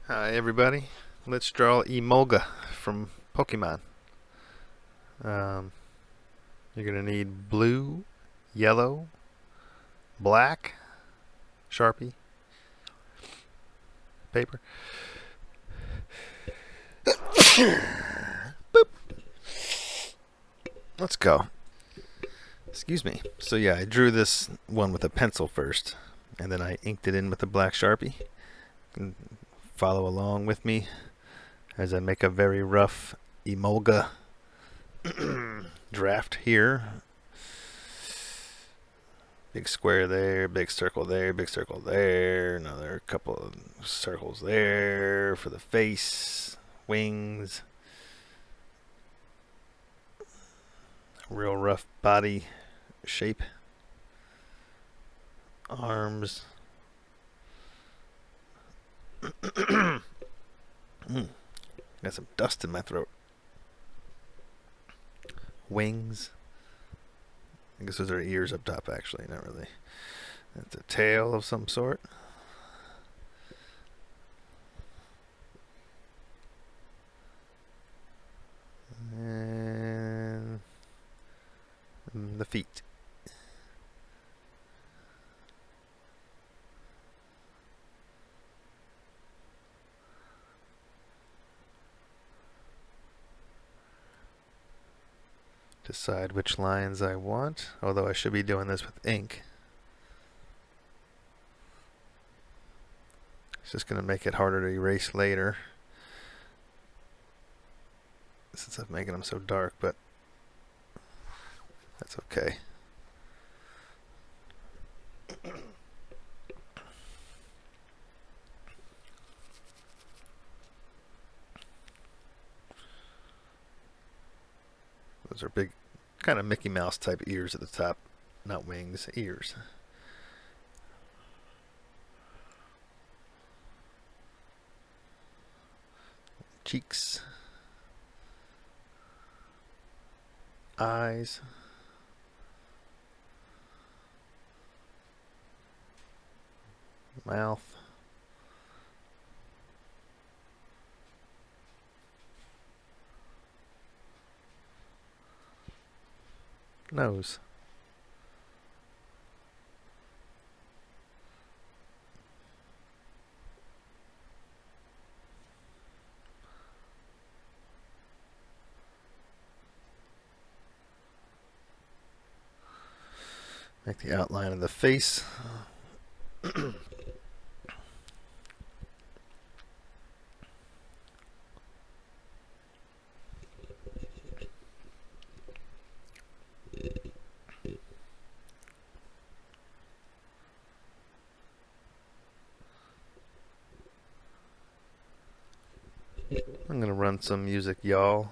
Hi everybody, let's draw Emolga from Pokemon. Um, you're going to need blue, yellow, black, Sharpie, paper. Boop. Let's go. Excuse me. So yeah, I drew this one with a pencil first, and then I inked it in with a black Sharpie. And follow along with me as I make a very rough Emolga draft here. Big square there, big circle there, big circle there. Another couple of circles there for the face, wings. Real rough body shape. Arms. Got some dust in my throat. Wings. I guess those are ears up top, actually, not really. That's a tail of some sort. And the feet. Decide which lines I want, although I should be doing this with ink. It's just going to make it harder to erase later, since I'm making them so dark, but that's okay. Those are big, kind of Mickey Mouse type ears at the top. Not wings, ears. Cheeks. Eyes. Mouth. Nose. Make the outline of the face. I'm going to run some music, y'all.